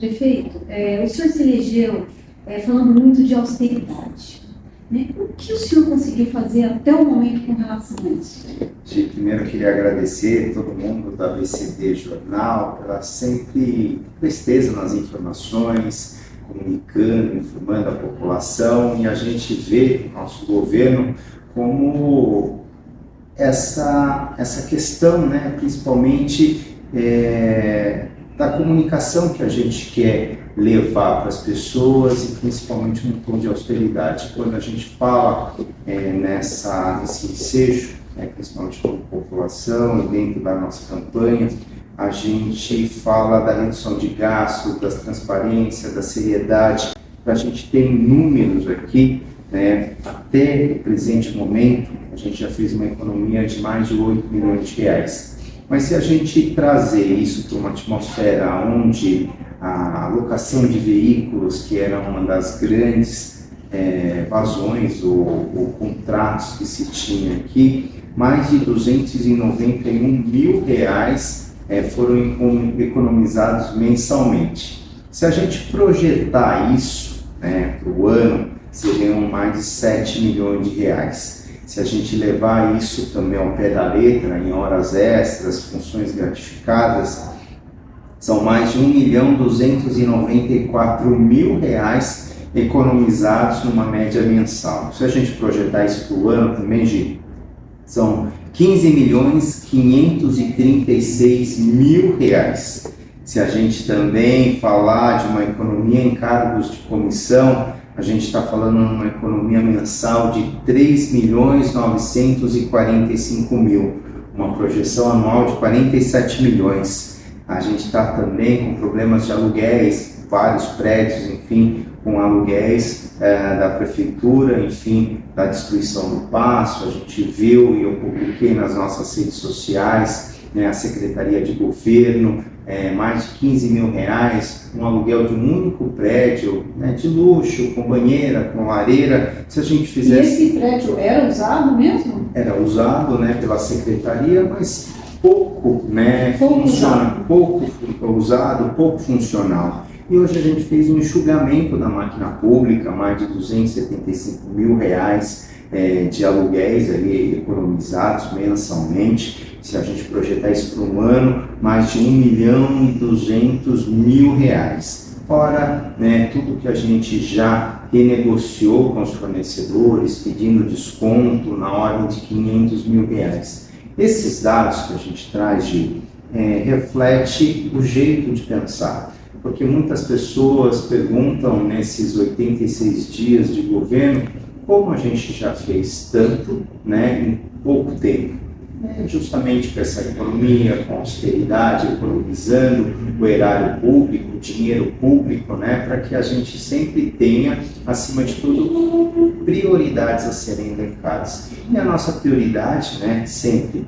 Prefeito, o senhor se elegeu falando muito de austeridade, né? O que o senhor conseguiu fazer até o momento com relação a isso? Primeiro, eu queria agradecer a todo mundo da BCD Jornal pela sempre presteza nas informações, comunicando, informando a população, e a gente vê o nosso governo como essa questão, né, principalmente da comunicação que a gente quer levar para as pessoas, e principalmente no tom de austeridade. Quando a gente fala nesse ensejo, principalmente com a população e dentro da nossa campanha, a gente fala da redução de gastos, da transparência, da seriedade. A gente tem números aqui, até o presente momento, a gente já fez uma economia de mais de 8 milhões de reais. Mas se a gente trazer isso para uma atmosfera onde a alocação de veículos, que era uma das grandes vazões ou contratos que se tinha aqui, mais de 291 mil reais foram economizados mensalmente. Se a gente projetar isso para o ano, seriam mais de 7 milhões de reais. Se a gente levar isso também ao pé da letra, em horas extras, funções gratificadas, são mais de 1.294.000 reais economizados numa média mensal. Se a gente projetar isso para o ano também, Gi, são 15.536.000 reais. Se a gente também falar de uma economia em cargos de comissão, a gente está falando de uma economia mensal de 3.945.000, uma projeção anual de 47 milhões. A gente está também com problemas de aluguéis, vários prédios, enfim, com aluguéis da prefeitura, enfim, da destruição do paço. A gente viu, e eu publiquei nas nossas redes sociais, a Secretaria de Governo, mais de 15 mil reais, um aluguel de um único prédio, de luxo, com banheira, com lareira. Se a gente fizesse... E esse prédio era usado mesmo? Era usado pela Secretaria, mas pouco usado, pouco funcional. E hoje a gente fez um enxugamento da máquina pública, mais de 275 mil reais de aluguéis ali economizados mensalmente. Se a gente projetar isso para um ano, mais de 1.200.000 reais. Fora tudo que a gente já renegociou com os fornecedores, pedindo desconto na ordem de 500 mil reais. Esses dados que a gente traz, reflete o jeito de pensar. Porque muitas pessoas perguntam nesses 86 dias de governo como a gente já fez tanto em pouco tempo. Justamente com essa economia, com austeridade, economizando o erário público, o dinheiro público, para que a gente sempre tenha, acima de tudo, prioridades a serem elencadas. E a nossa prioridade, sempre,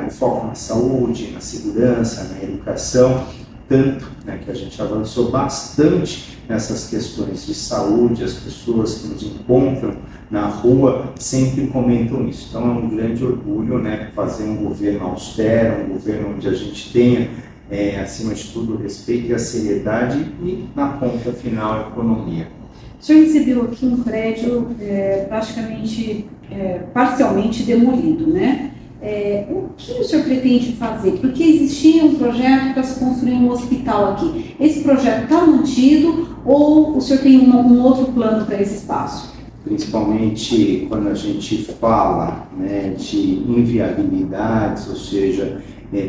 o foco na saúde, na segurança, na educação, tanto que a gente avançou bastante nessas questões de saúde. As pessoas que nos encontram na rua sempre comentam isso. Então é um grande orgulho fazer um governo austero, um governo onde a gente tenha, acima de tudo, o respeito e a seriedade e, na ponta final, a economia. O senhor recebeu aqui um prédio praticamente, parcialmente demolido, o que o senhor pretende fazer? Porque existia um projeto para se construir um hospital aqui. Esse projeto está mantido ou o senhor tem um outro plano para esse espaço? Principalmente quando a gente fala de inviabilidades, ou seja,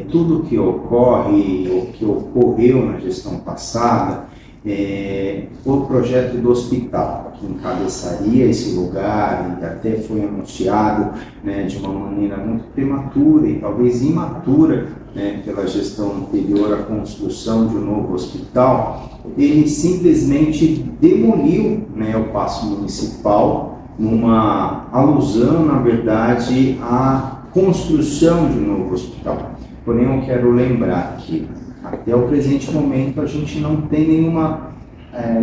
tudo que ocorre ou que ocorreu na gestão passada, o projeto do hospital, que encabeçaria esse lugar e até foi anunciado de uma maneira muito prematura e talvez imatura pela gestão anterior à construção de um novo hospital, ele simplesmente demoliu o Paço Municipal numa alusão, na verdade, à construção de um novo hospital. Porém, eu quero lembrar que até o presente momento a gente não tem nenhuma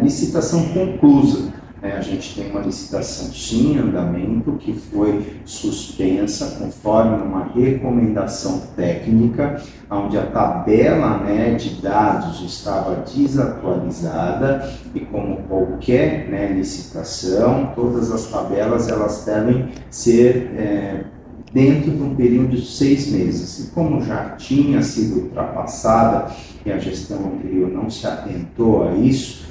licitação conclusa. né, a gente tem uma licitação sim em andamento que foi suspensa conforme uma recomendação técnica, onde a tabela, né, de dados estava desatualizada e como qualquer, né, licitação, todas as tabelas elas devem ser dentro de um período de 6 meses. E como já tinha sido ultrapassada e a gestão anterior não se atentou a isso,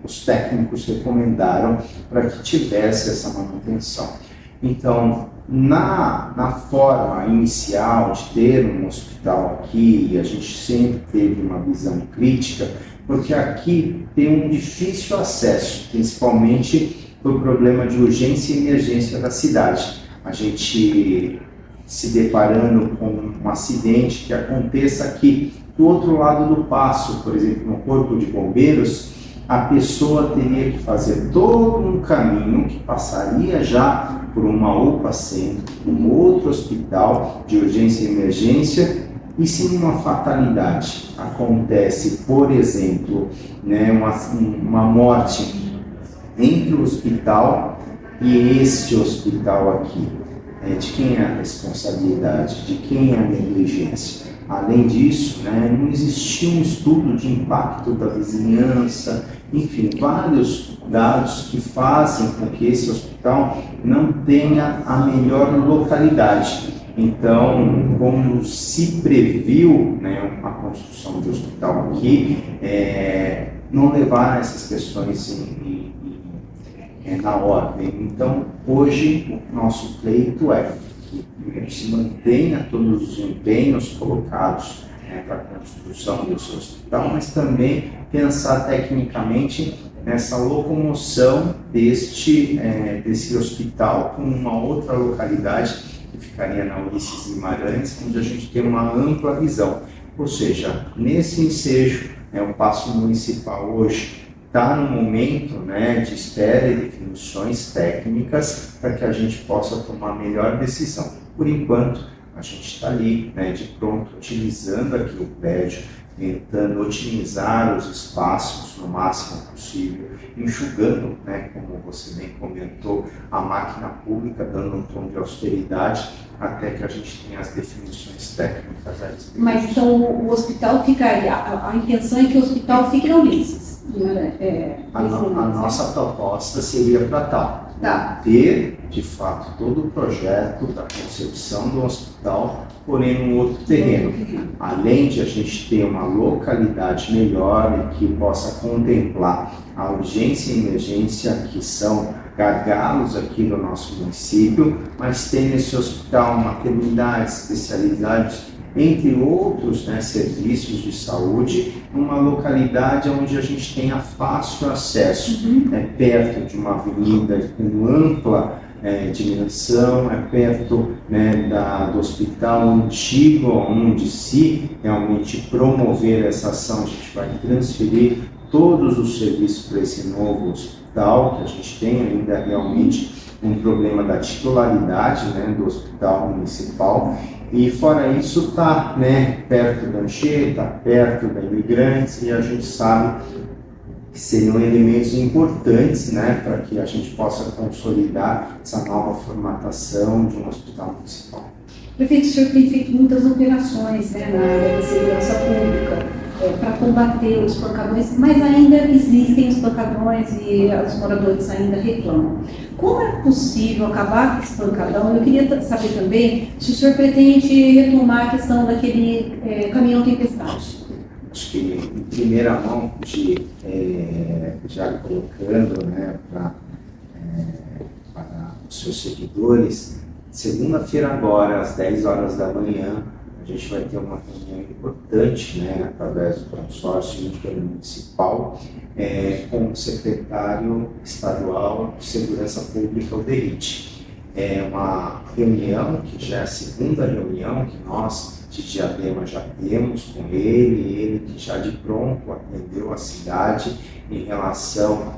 os técnicos recomendaram para que tivesse essa manutenção. Então, na forma inicial de ter um hospital aqui, a gente sempre teve uma visão crítica, porque aqui tem um difícil acesso, principalmente por problema de urgência e emergência da cidade. A gente se deparando com um acidente que aconteça aqui do outro lado do paço, por exemplo, no Corpo de Bombeiros, a pessoa teria que fazer todo um caminho que passaria já por uma UPA centro, um outro hospital de urgência e emergência, e se uma fatalidade acontece, por exemplo, né, uma morte entre o hospital e este hospital aqui, de quem é a responsabilidade, de quem é a negligência? Além disso, né, não existia um estudo de impacto da vizinhança, enfim, vários dados que fazem com que esse hospital não tenha a melhor localidade. Então, como se previu, né, a construção de hospital aqui, não levar essas questões na ordem. Então, hoje, o nosso pleito é que primeiro se mantenha todos os empenhos colocados para a construção desse hospital, mas também pensar tecnicamente nessa locomoção desse hospital com uma outra localidade que ficaria na Ulisses Guimarães, onde a gente tem uma ampla visão. Ou seja, nesse ensejo, o Paço Municipal hoje está no momento, né, de espera e definições técnicas para que a gente possa tomar a melhor decisão. Por enquanto, a gente está ali, né, de pronto, utilizando aqui o prédio, tentando otimizar os espaços no máximo possível, enxugando, né, como você bem comentou, a máquina pública, dando um tom de austeridade, até que a gente tenha as definições técnicas a respeito. Mas então o hospital ficaria, a intenção é que o hospital fique na Ulisses? A nossa proposta seria para tal, tá, ter de fato todo o projeto da concepção do hospital, porém num outro terreno, além de a gente ter uma localidade melhor e que possa contemplar a urgência e emergência, que são gargalos aqui no nosso município, mas ter nesse hospital maternidade, especialidade, entre outros, né, serviços de saúde, numa localidade onde a gente tenha fácil acesso, perto de uma avenida com ampla dimensão, perto, né, do hospital antigo, onde se realmente promover essa ação, a gente vai transferir todos os serviços para esse novo hospital, que a gente tem ainda realmente um problema da titularidade, né, do hospital municipal. E fora isso, está, né, perto da Anchieta, perto da Imigrantes, e a gente sabe que seriam elementos importantes, né, para que a gente possa consolidar essa nova formatação de um hospital municipal. Prefeito, o senhor tem feito muitas operações, né, na área da segurança pública para combater os espancadões, mas ainda existem espancadões e os moradores ainda reclamam. Como é possível acabar com esse espancadão? Eu queria saber também se o senhor pretende retomar a questão daquele caminhão tempestade. Acho que em primeira mão, já colocando, né, para os seus seguidores, segunda-feira agora, às 10 horas da manhã, a gente vai ter uma reunião importante, né, através do consórcio intermunicipal, com o secretário estadual de Segurança Pública, o DERIT. É uma reunião que já é a segunda reunião que nós de Diadema já temos com ele que já de pronto atendeu a cidade em relação,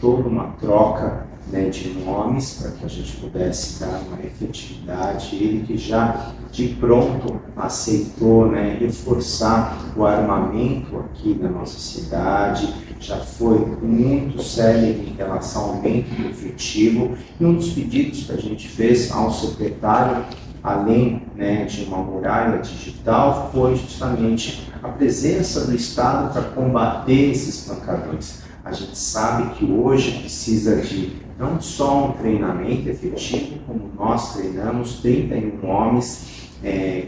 toda uma troca né, de nomes para que a gente pudesse dar uma efetividade. Ele que já de pronto aceitou, né, reforçar o armamento aqui da nossa cidade, já foi muito sério em relação ao aumento do efetivo, e um dos pedidos que a gente fez ao secretário, além, né, de uma muralha digital, foi justamente a presença do Estado para combater esses pancadões. A gente sabe que hoje precisa de não só um treinamento efetivo, como nós treinamos 31 homens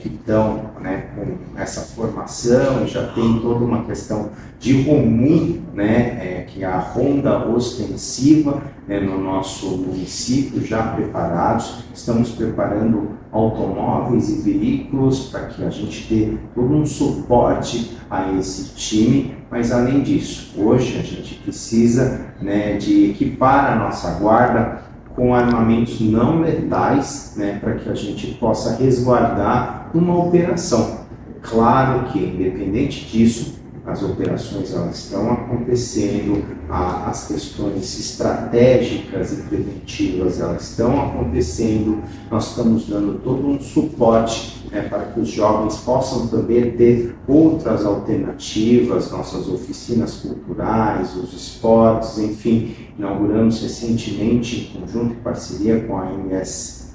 que estão, né, com essa formação, e já tem toda uma questão de ROMU, né, que é a ronda ostensiva, né, no nosso município, já preparados. Estamos preparando automóveis e veículos para que a gente dê todo um suporte a esse time, mas além disso, hoje a gente precisa, né, de equipar a nossa guarda com armamentos não letais, né, para que a gente possa resguardar uma operação. Claro que, independente disso, as operações elas estão acontecendo, as questões estratégicas e preventivas elas estão acontecendo, nós estamos dando todo um suporte, né, para que os jovens possam também ter outras alternativas, nossas oficinas culturais, os esportes, enfim. Inauguramos recentemente, em conjunto e parceria com a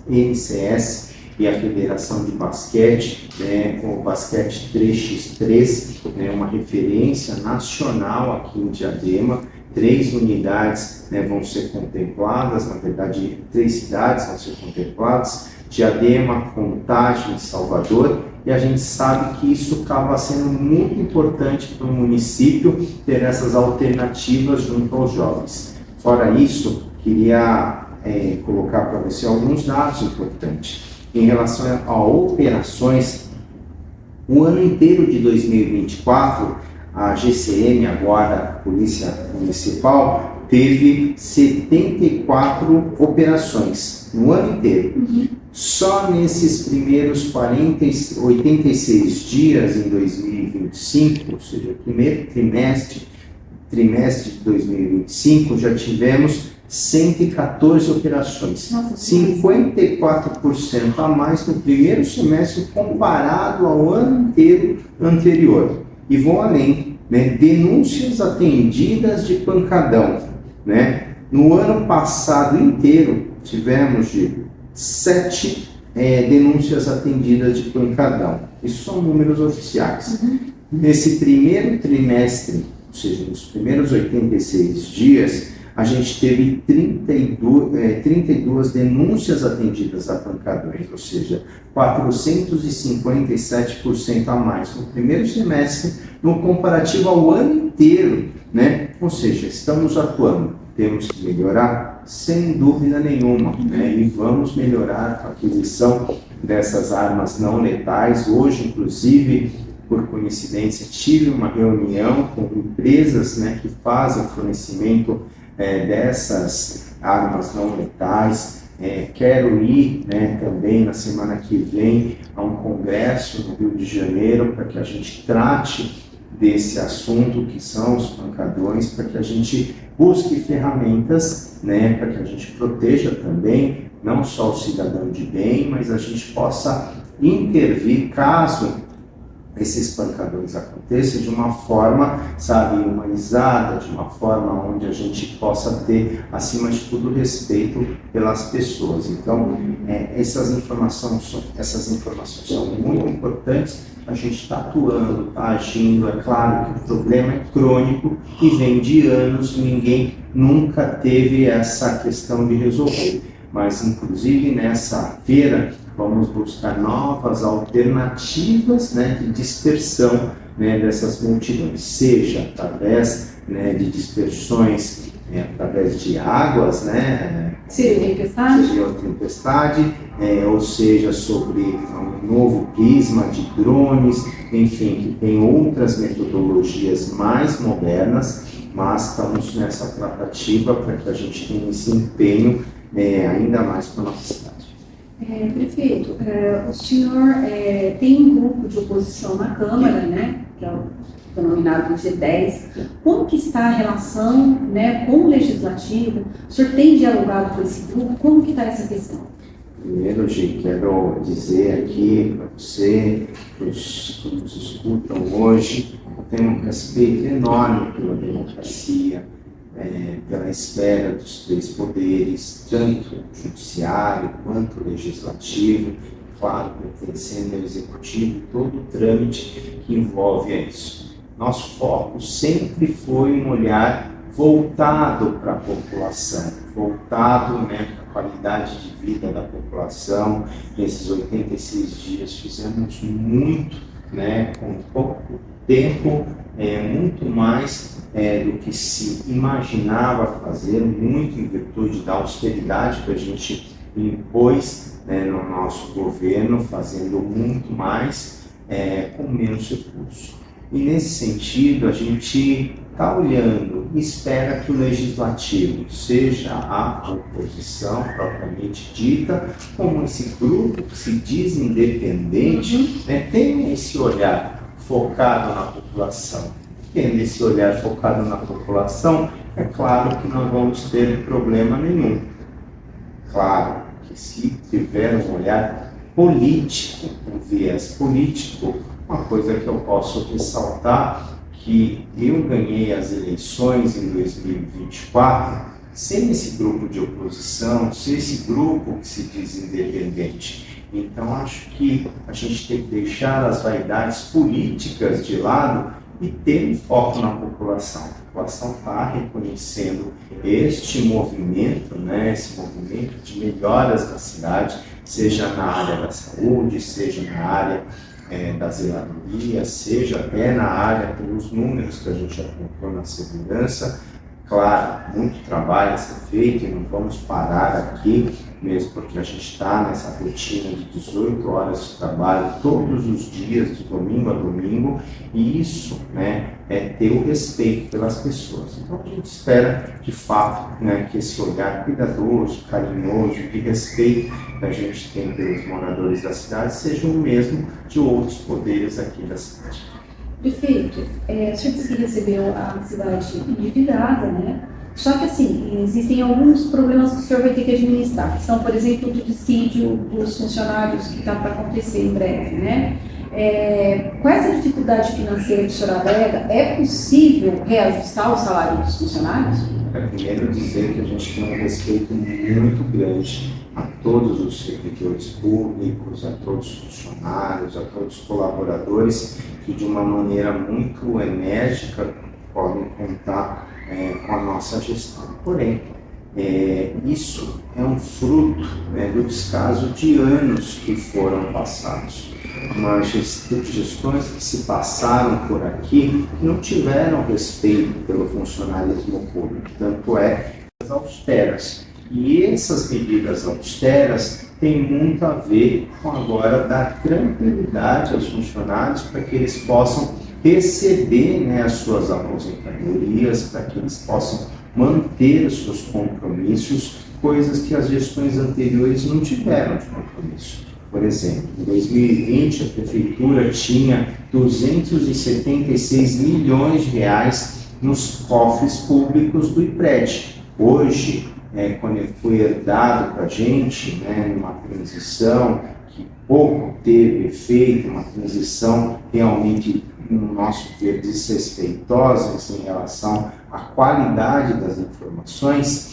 MCS e a Federação de Basquete, né, o Basquete 3x3, né, uma referência nacional aqui em Diadema. 3 unidades, né, vão ser contempladas, na verdade 3 cidades vão ser contempladas, Diadema, Contagem e Salvador, e a gente sabe que isso acaba sendo muito importante para o município ter essas alternativas junto aos jovens. Fora isso, queria colocar para você alguns dados importantes. Em relação a operações, o ano inteiro de 2024, a GCM, agora a Polícia Municipal, teve 74 operações no ano inteiro. Só nesses primeiros 86 dias em 2025, ou seja, o primeiro trimestre de 2025, já tivemos 114 operações, 54% a mais no primeiro semestre comparado ao ano inteiro anterior. E vou além, né, denúncias atendidas de pancadão, né? No ano passado inteiro tivemos de 7 denúncias atendidas de pancadão. Isso são números oficiais. Nesse primeiro trimestre, ou seja, nos primeiros 86 dias, a gente teve 32 denúncias atendidas a pancadões, ou seja, 457% a mais no primeiro semestre, no comparativo ao ano inteiro, né? Ou seja, estamos atuando. Temos que melhorar? Sem dúvida nenhuma, né? E vamos melhorar a aquisição dessas armas não letais. Hoje, inclusive, por coincidência, tive uma reunião com empresas, né, que fazem fornecimento dessas armas não letais. Quero ir, né, também na semana que vem a um congresso no Rio de Janeiro para que a gente trate desse assunto que são os pancadões, para que a gente busque ferramentas, né, para que a gente proteja também não só o cidadão de bem, mas a gente possa intervir caso esses pancadões aconteçam de uma forma, sabe, humanizada, de uma forma onde a gente possa ter, acima de tudo, respeito pelas pessoas. Então, essas informações são muito importantes. A gente está atuando, está agindo. É claro que o problema é crônico e vem de anos, ninguém nunca teve essa questão de resolver. Mas, inclusive, nessa feira, vamos buscar novas alternativas, né, de dispersão, né, dessas multidões, seja através, né, de dispersões através de águas, né, tempestade, ou seja, sobre um novo prisma de drones, enfim, que tem outras metodologias mais modernas, mas estamos nessa tratativa para que a gente tenha esse empenho ainda mais para a nossa cidade. Prefeito, o senhor tem um grupo de oposição na Câmara, né? que é o denominado G10. Como que está a relação, né, com o Legislativo? O senhor tem dialogado com esse grupo? Como que está essa questão? Primeiro, Gi, quero dizer aqui para você, para os que nos escutam hoje, eu tenho um respeito enorme pela democracia, pela esfera dos três poderes, tanto o judiciário quanto o legislativo, claro, pertencendo ao executivo, todo o trâmite que envolve isso. Nosso foco sempre foi um olhar voltado para a população, voltado, né, para a qualidade de vida da população. Nesses 86 dias fizemos muito, né, com pouco tempo, muito mais do que se imaginava fazer, muito em virtude da austeridade que a gente impôs, né, no nosso governo, fazendo muito mais com menos recursos. E nesse sentido, a gente está olhando e espera que o Legislativo, seja a oposição propriamente dita, como esse grupo que se diz independente, né, tenha esse olhar focado na população. Tendo esse olhar focado na população, é claro que não vamos ter problema nenhum. Claro que se tiver um olhar político, um viés político, uma coisa que eu posso ressaltar, que eu ganhei as eleições em 2024 sem esse grupo de oposição, sem esse grupo que se diz independente. Então, acho que a gente tem que deixar as vaidades políticas de lado e ter um foco na população. A população está reconhecendo este movimento, né, esse movimento de melhoras da cidade, seja na área da saúde, seja na área da zeladoria, seja até na área pelos números que a gente apontou na segurança. Claro, muito trabalho a ser feito e não vamos parar aqui, mesmo porque a gente está nessa rotina de 18 horas de trabalho todos os dias, de domingo a domingo, e isso, né, é ter o respeito pelas pessoas. Então a gente espera, de fato, né, que esse olhar cuidadoso, carinhoso, de respeito que a gente tem pelos moradores da cidade seja o mesmo de outros poderes aqui da cidade. Prefeito, o senhor disse que recebeu a cidade endividada, né? Só que, assim, existem alguns problemas que o senhor vai ter que administrar, que são, por exemplo, o dissídio dos funcionários que está para acontecer em breve, né? Com essa dificuldade financeira que o senhor alega, é possível reajustar o salário dos funcionários? Primeiro dizer que a gente tem um respeito muito grande a todos os servidores públicos, a todos os funcionários, a todos os colaboradores que de uma maneira muito enérgica podem contar com a nossa gestão. Porém, isso é um fruto, né, do descaso de anos que foram passados. Gestões que se passaram por aqui que não tiveram respeito pelo funcionalismo público, tanto as austeras. E essas medidas austeras têm muito a ver com agora dar tranquilidade aos funcionários para que eles possam receber, né, as suas aposentadorias, para que eles possam manter os seus compromissos, coisas que as gestões anteriores não tiveram de compromisso. Por exemplo, em 2020 a Prefeitura tinha 276 milhões de reais nos cofres públicos do IPRED. Hoje, quando ele foi herdado para a gente, né, numa transição que pouco teve efeito, uma transição realmente, no nosso ver, desrespeitosa em relação à qualidade das informações,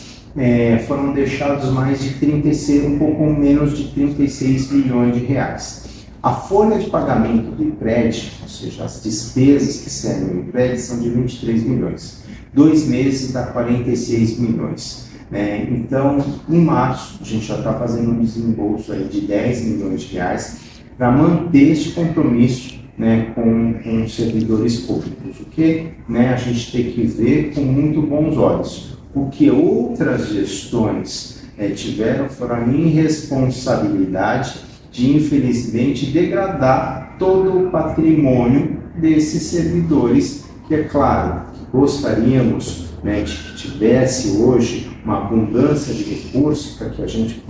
foram deixados mais de 36, um pouco menos de 36 milhões de reais. A folha de pagamento do IPRED, ou seja, as despesas que servem no IPRED, são de 23 milhões. 2 meses dá 46 milhões. Então, em março, a gente já está fazendo um desembolso aí de 10 milhões de reais para manter este compromisso, né, com os servidores públicos. O que, né, a gente tem que ver com muito bons olhos. O que outras gestões tiveram foram a irresponsabilidade de, infelizmente, degradar todo o patrimônio desses servidores, que é claro, que gostaríamos, né, de que tivesse hoje uma abundância de recursos para que a gente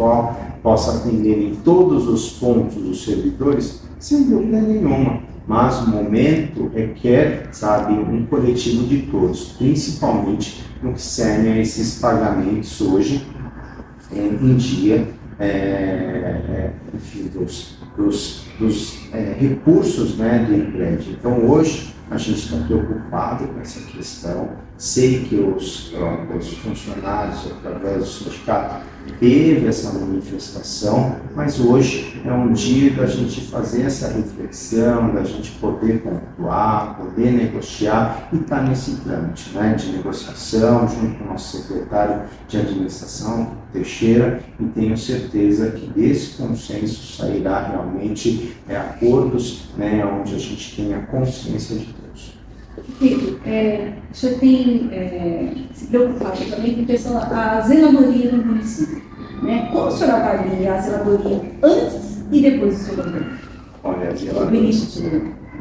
possa atender em todos os pontos os servidores, sem dúvida nenhuma. mas o momento requer, sabe, um coletivo de todos, principalmente no que serve a esses pagamentos hoje em dia, enfim, dos recursos, né, do empréstimo. Então, hoje, a gente está preocupado com essa questão. Sei que os funcionários, através do sindicato, teve essa manifestação, mas hoje é um dia da gente fazer essa reflexão, da gente poder pontuar, poder negociar e estar nesse trâmite, né, de negociação, junto com o nosso secretário de administração, Teixeira, e tenho certeza que desse consenso sairá realmente acordos, né, onde a gente tenha consciência de todos. Perfeito. O senhor tem se preocupado também com a zeladoria no município, né? Como o senhor avalia a zeladoria antes e depois do seu governo? Olha, a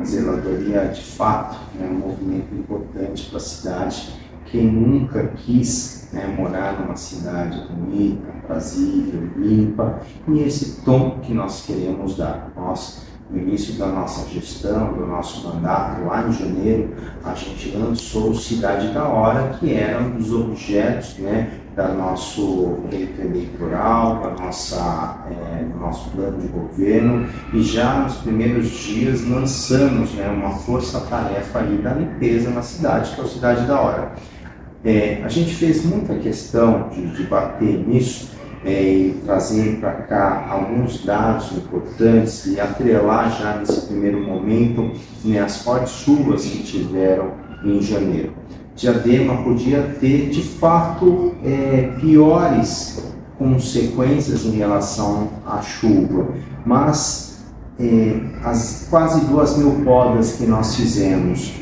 zeladoria, de fato, é um movimento importante para a cidade. Quem nunca quis, né, morar numa cidade bonita, aprazível, limpa, e esse tom que nós queremos dar. Nós, no início da nossa gestão, do nosso mandato, lá em janeiro, a gente lançou Cidade da Hora, que era um dos objetos, né, do nosso pleito eleitoral, do nosso plano de governo, e já nos primeiros dias lançamos, né, uma força-tarefa ali da limpeza na cidade, que é a Cidade da Hora. A gente fez muita questão de bater nisso, e trazer para cá alguns dados importantes e atrelar já nesse primeiro momento, né, as fortes chuvas que tiveram em janeiro. Diadema podia ter, de fato, piores consequências em relação à chuva, mas as quase 2.000 podas que nós fizemos,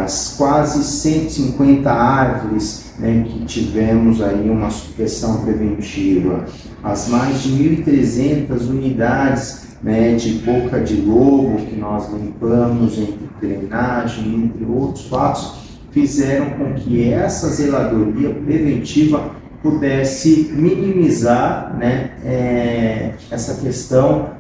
as quase 150 árvores, né, que tivemos aí uma supressão preventiva, as mais de 1.300 unidades, né, de boca de lobo que nós limpamos entre drenagem, entre outros fatos, fizeram com que essa zeladoria preventiva pudesse minimizar, né, essa questão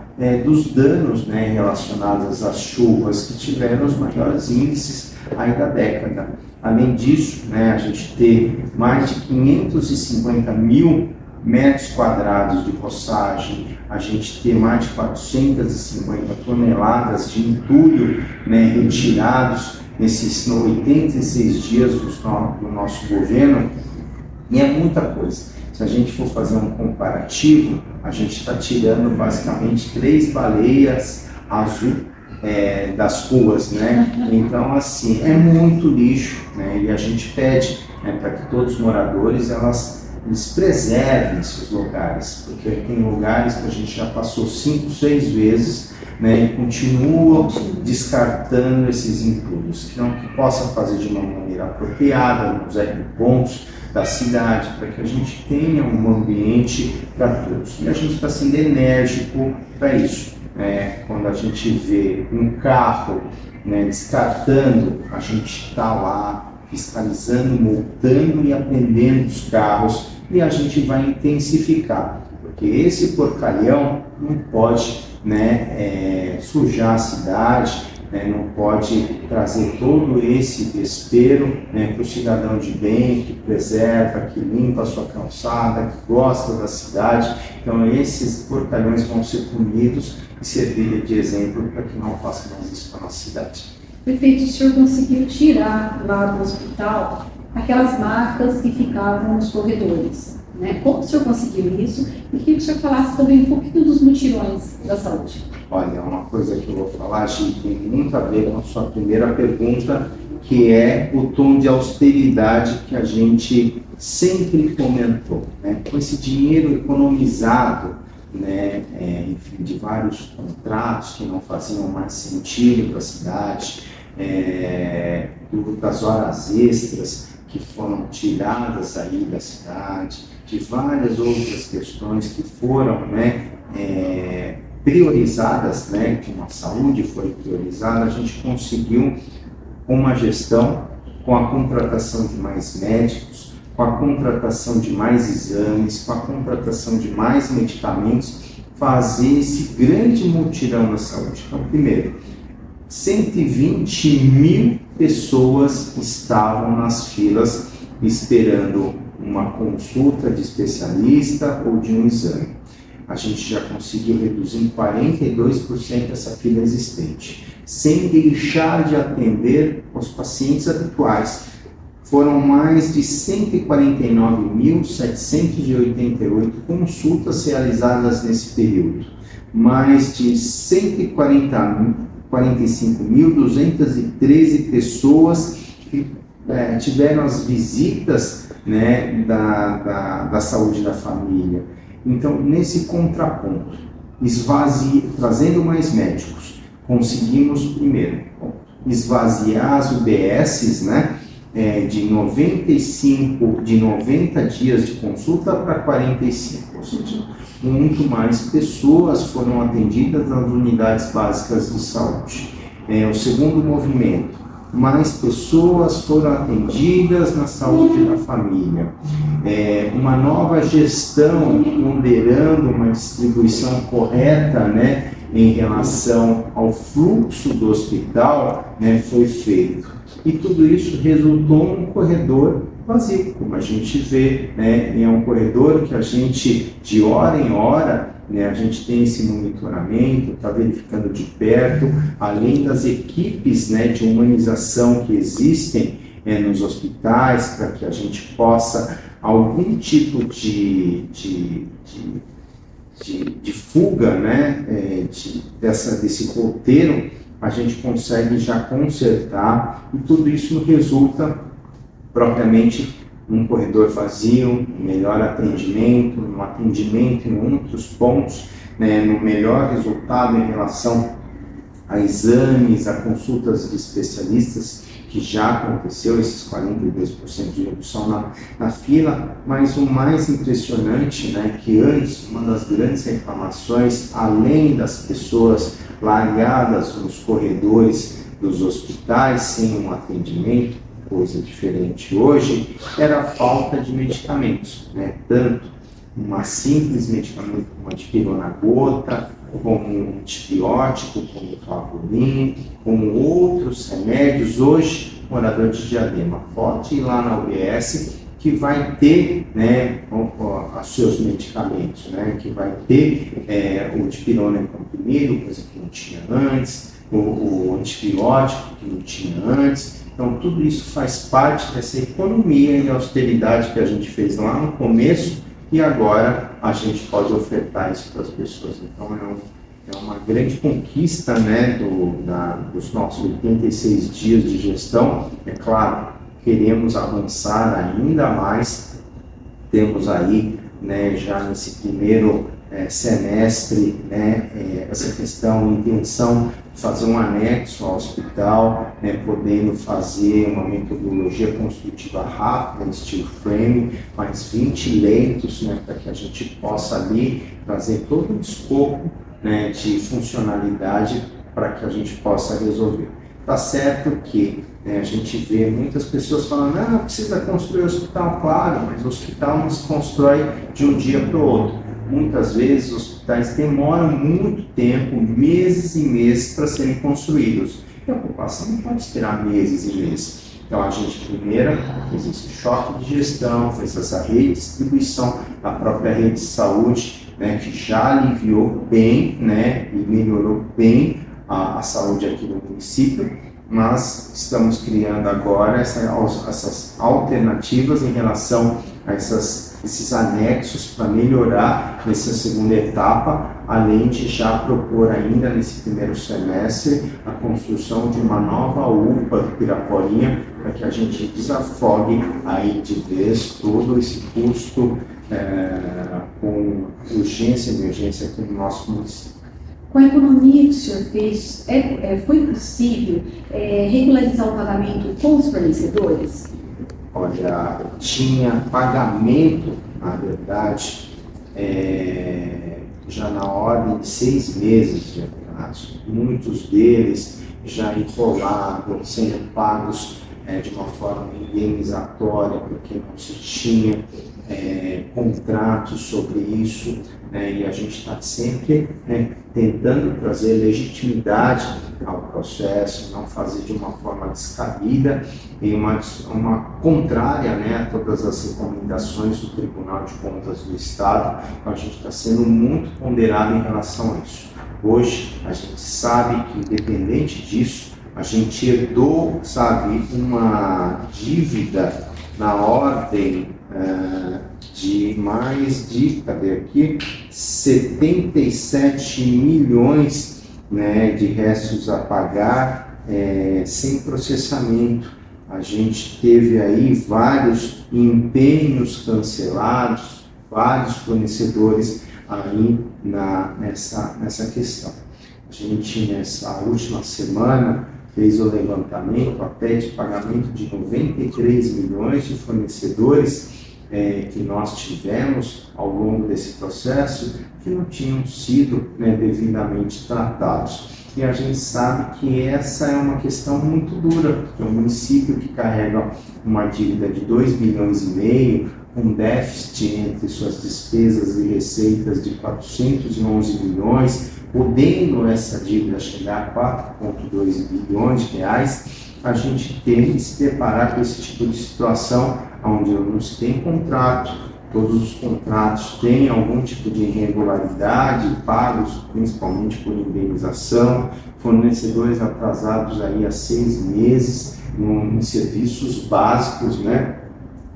dos danos, né, relacionados às chuvas, que tiveram os maiores índices aí da década. Além disso, né, a gente teve mais de 550 mil metros quadrados de roçagem, a gente tem mais de 450 toneladas de entulho, né, retirados nesses 86 dias do nosso governo, e é muita coisa. Se a gente for fazer um comparativo, a gente está tirando basicamente 3 baleias azul das ruas, né? Então, assim, é muito lixo, né? E a gente pede, né, para que todos os moradores eles preservem seus lugares, porque tem lugares que a gente já passou 5, 6 vezes, né, e continuam descartando esses entulhos. Então, que possa fazer de uma maneira apropriada nos pontos da cidade, para que a gente tenha um ambiente para todos. E a gente está sendo enérgico para isso. Quando a gente vê um carro, né, descartando, a gente está lá fiscalizando, multando e apreendendo os carros, e a gente vai intensificar, porque esse porcalhão não pode, né, sujar a cidade, né, não pode trazer todo esse vespeiro, né, para o cidadão de bem, que preserva, que limpa a sua calçada, que gosta da cidade. Então esses porcalhões vão ser punidos e servir de exemplo para que não façam mais isso para a nossa cidade. Prefeito, o senhor conseguiu tirar lá do hospital aquelas marcas que ficavam nos corredores, né? Como o senhor conseguiu isso? E queria que o senhor falasse também um pouquinho dos mutirões da saúde. Olha, uma coisa que eu vou falar, Gi, tem muito a ver com a sua primeira pergunta, que é o tom de austeridade que a gente sempre comentou, né? Com esse dinheiro economizado, né, enfim, de vários contratos que não faziam mais sentido para a cidade, das horas extras que foram tiradas aí da cidade, de várias outras questões que foram, né, priorizadas, né, como a saúde foi priorizada, a gente conseguiu, com uma gestão, com a contratação de mais médicos, com a contratação de mais exames, com a contratação de mais medicamentos, fazer esse grande mutirão na saúde. Então, primeiro, 120 mil pessoas estavam nas filas esperando uma consulta de especialista ou de um exame. A gente já conseguiu reduzir em 42% essa fila existente, sem deixar de atender os pacientes habituais. Foram mais de 149.788 consultas realizadas nesse período, mais de 145.213 pessoas que tiveram as visitas, né, da saúde da família. Então, nesse contraponto, trazendo mais médicos, conseguimos, primeiro, esvaziar as UBSs, né, de 90 dias de consulta para 45, ou seja, muito mais pessoas foram atendidas nas unidades básicas de saúde. O segundo movimento, mais pessoas foram atendidas na saúde da família. Uma nova gestão ponderando uma distribuição correta, né, em relação ao fluxo do hospital, né, foi feito. E tudo isso resultou num corredor vazio, como a gente vê, né, é um corredor que a gente, de hora em hora, né, a gente tem esse monitoramento, está verificando de perto, além das equipes, né, de humanização que existem nos hospitais, para que a gente possa, algum tipo de fuga, né, desse roteiro, a gente consegue já consertar, e tudo isso resulta propriamente num corredor vazio, um melhor atendimento, um atendimento em outros pontos, né, no melhor resultado em relação a exames, a consultas de especialistas, que já aconteceu, esses 42% de redução na fila, mas o mais impressionante, né, que antes, uma das grandes reclamações, além das pessoas largadas nos corredores dos hospitais, sem um atendimento, coisa diferente hoje, era a falta de medicamentos, né, tanto uma simples medicamento como a dipirona gota, como um antibiótico, como o Clavulim, como outros remédios. Hoje, morador de Diadema pode ir lá na UBS que vai ter, né, os seus medicamentos, né, que vai ter o dipirona em comprimido, coisa que não tinha antes, o antibiótico que não tinha antes. Então, tudo isso faz parte dessa economia e austeridade que a gente fez lá no começo, e agora a gente pode ofertar isso para as pessoas. Então, é uma grande conquista, né, dos nossos 86 dias de gestão. É claro, queremos avançar ainda mais. Temos aí, né, já nesse primeiro semestre, né, essa questão, intenção de fazer um anexo ao hospital, né, podendo fazer uma metodologia construtiva rápida, steel frame, mais 20 leitos, né, para que a gente possa ali trazer todo o escopo, né, de funcionalidade para que a gente possa resolver. Tá certo que, né, a gente vê muitas pessoas falando, precisa construir hospital, claro, mas o hospital não se constrói de um dia para o outro. Muitas vezes os hospitais demoram muito tempo, meses e meses, para serem construídos. E a população não pode esperar meses e meses. Então a gente primeiro fez esse choque de gestão, fez essa redistribuição da própria rede de saúde, né, que já aliviou bem, né, e melhorou bem a saúde aqui do município, mas estamos criando agora essas alternativas em relação a esses anexos para melhorar nessa segunda etapa, além de já propor ainda nesse primeiro semestre a construção de uma nova UPA do Piraporinha, para que a gente desafogue aí de vez todo esse custo com urgência e emergência aqui no nosso município. Com a economia que o senhor fez, foi possível regularizar o pagamento com os fornecedores? Olha, tinha pagamento, na verdade, já na ordem de 6 meses de atraso. Muitos deles já enrolados, sendo pagos de uma forma indenizatória, porque não se tinha contratos sobre isso, né, e a gente está sempre, né, tentando trazer legitimidade ao processo, não fazer de uma forma descabida e uma contrária, né, a todas as recomendações do Tribunal de Contas do Estado. Então a gente está sendo muito ponderado em relação a isso. Hoje a gente sabe que, independente disso, a gente herdou, sabe, uma dívida na ordem de mais de, cadê aqui, 77 milhões, né, de restos a pagar sem processamento. A gente teve aí vários empenhos cancelados, vários fornecedores aí nessa questão. A gente, nessa última semana, fez o levantamento até de pagamento de 93 milhões de fornecedores que nós tivemos ao longo desse processo, que não tinham sido, né, devidamente tratados. E a gente sabe que essa é uma questão muito dura, porque é um município que carrega uma dívida de 2,5 bilhões, um déficit entre suas despesas e receitas de 411 milhões, podendo essa dívida chegar a 4,2 bilhões de reais, a gente tem que se deparar com esse tipo de situação onde não se tem contrato, todos os contratos têm algum tipo de irregularidade, pagos principalmente por indenização, fornecedores atrasados aí há 6 meses em serviços básicos, né?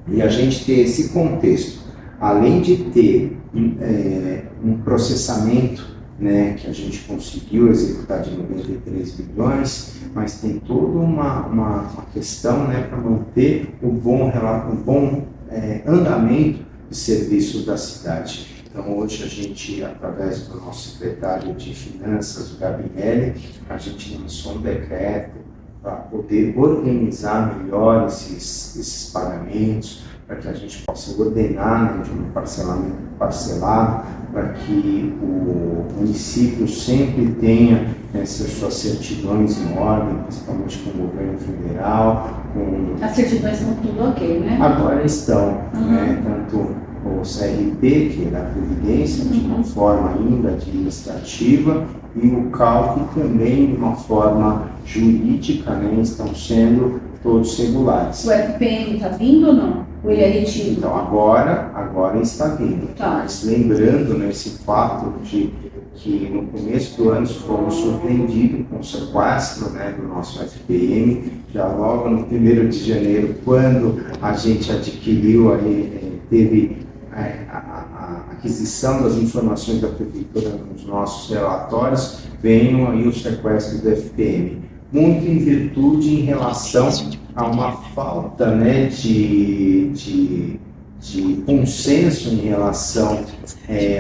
E a gente ter esse contexto, além de ter um processamento, né, que a gente conseguiu executar de 93 bilhões, mas tem toda uma questão, né, para manter o bom andamento de serviços da cidade. Então hoje a gente, através do nosso secretário de Finanças, o Gabinelli, a gente lançou um decreto para poder organizar melhor esses pagamentos, para que a gente possa ordenar, né, de um parcelamento parcelado, para que o município sempre tenha essas suas certidões em ordem, principalmente com o governo federal. As certidões estão tudo ok, né? Agora estão, né, tanto o CRP, que é da Previdência, de uma forma ainda administrativa, e o CALC também de uma forma jurídica, né, estão sendo todos regulares. O FPM está vindo ou não? Ou ele é retido? Então agora está vindo. Tá. Mas lembrando, né, esse fato de que no começo do ano fomos surpreendidos com o sequestro, né, do nosso FPM, já logo no 1º de janeiro, quando a gente adquiriu, teve a aquisição das informações da Prefeitura nos nossos relatórios, veio aí o sequestro do FPM. Muito em virtude em relação a uma falta, né, de consenso em relação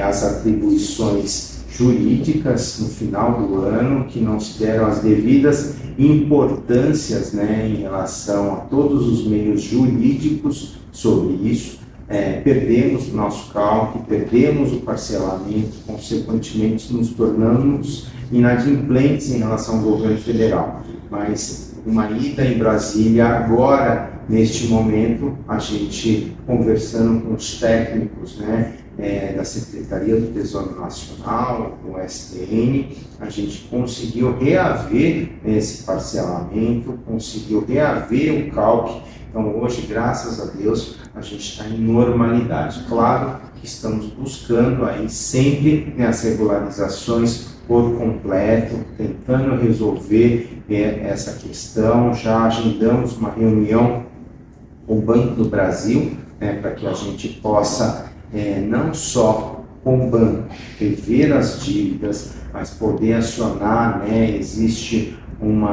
às atribuições jurídicas no final do ano, que não se deram as devidas importâncias, né, em relação a todos os meios jurídicos sobre isso. Perdemos o nosso cálculo, perdemos o parcelamento, consequentemente nos tornamos inadimplentes em relação ao governo federal. Mas uma ida em Brasília agora, neste momento, a gente conversando com os técnicos, né, da Secretaria do Tesouro Nacional, do STN, a gente conseguiu reaver esse parcelamento, conseguiu reaver o cálculo. Então hoje, graças a Deus, a gente está em normalidade. Claro que estamos buscando aí sempre, né, as regularizações por completo, tentando resolver essa questão. Já agendamos uma reunião com o Banco do Brasil, né, para que a gente possa não só com o banco rever as dívidas, mas poder acionar, né, existe um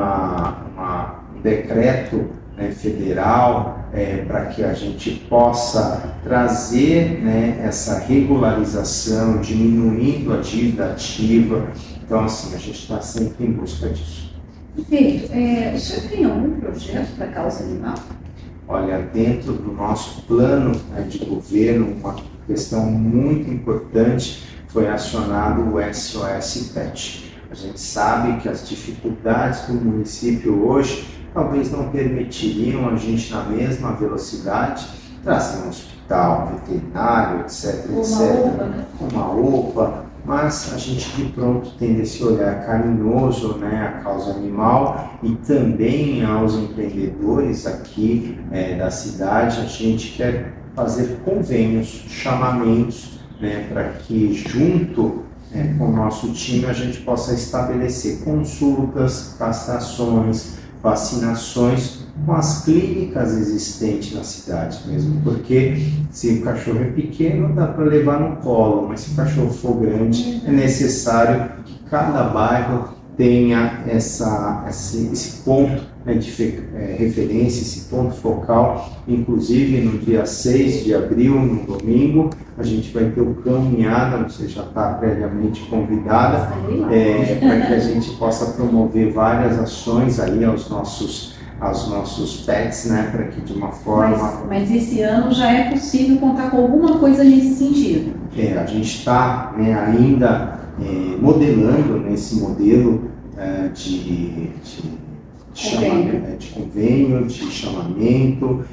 decreto, né, federal, para que a gente possa trazer, né, essa regularização, diminuindo a dívida ativa. Então, assim, a gente está sempre em busca disso. Perfeito. O senhor tem algum projeto para a causa animal? Olha, dentro do nosso plano, né, de governo, uma questão muito importante foi acionado o SOS Pet. A gente sabe que as dificuldades do município hoje talvez não permitiriam a gente na mesma velocidade trazer um hospital veterinário, etc, uma UPA, mas a gente de pronto tem esse olhar carinhoso, né, à causa animal e também aos empreendedores aqui da cidade. A gente quer fazer convênios, chamamentos, né, para que junto com o nosso time a gente possa estabelecer consultas, castrações, vacinações com as clínicas existentes na cidade mesmo, porque se o cachorro é pequeno dá para levar no colo, mas se o cachorro for grande é necessário que cada bairro tenha esse ponto, né, de referência, esse ponto focal. Inclusive no dia 6 de abril, no domingo, a gente vai ter o Caminhada, você já está previamente convidada, para que a gente possa promover várias ações aí aos nossos pets, né, para que de uma forma... Mas esse ano já é possível contar com alguma coisa nesse sentido? A gente está, né, ainda modelando nesse modelo de convênio, de chamamento.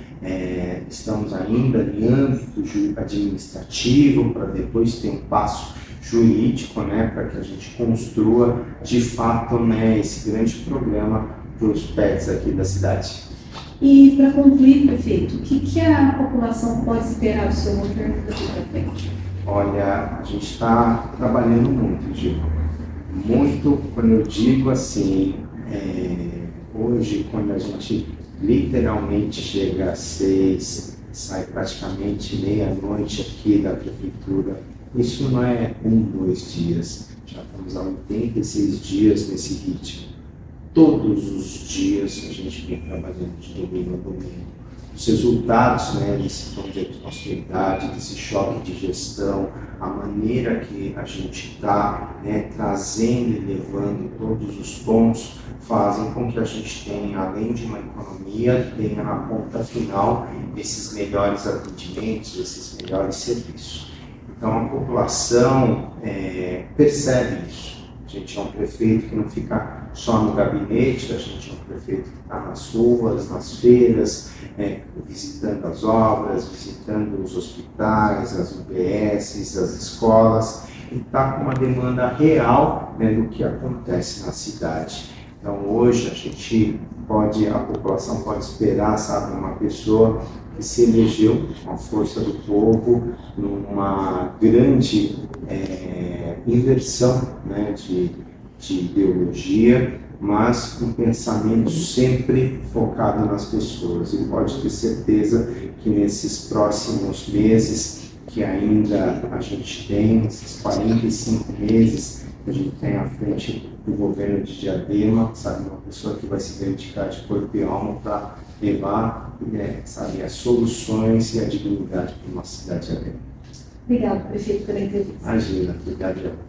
Estamos ainda em âmbito administrativo para depois ter um passo jurídico, né, para que a gente construa de fato, né, esse grande programa para os pets aqui da cidade. E para concluir, prefeito, o que a população pode esperar do seu governo daqui para frente? Olha, a gente está trabalhando muito, Diego. Muito, quando eu digo assim, hoje, quando a gente literalmente chega às 6, sai praticamente meia-noite aqui da prefeitura, isso não é 2 dias, já estamos há 86 dias nesse ritmo. Todos os dias a gente vem trabalhando de domingo a domingo. Os resultados, né, desse projeto de prosperidade, desse choque de gestão, a maneira que a gente está, né, trazendo e levando todos os pontos, fazem com que a gente tenha, além de uma economia, tenha na ponta final esses melhores atendimentos, esses melhores serviços. Então a população percebe isso. A gente é um prefeito que não fica só no gabinete, a gente é um prefeito que está nas ruas, nas feiras, visitando as obras, visitando os hospitais, as UBSs, as escolas, e está com uma demanda real, né, do que acontece na cidade. Então hoje a população pode esperar, sabe, uma pessoa que se elegeu com a força do povo numa grande inversão, né, de ideologia, mas com pensamento sempre focado nas pessoas. E pode ter certeza que nesses próximos meses, que ainda a gente tem, esses 45 meses, a gente tem à frente do governo de Diadema, sabe, uma pessoa que vai se dedicar de corpo e alma para levar, sabe, as soluções e a dignidade para uma cidade além. Obrigado, prefeito, pela entrevista. Imagina, obrigado.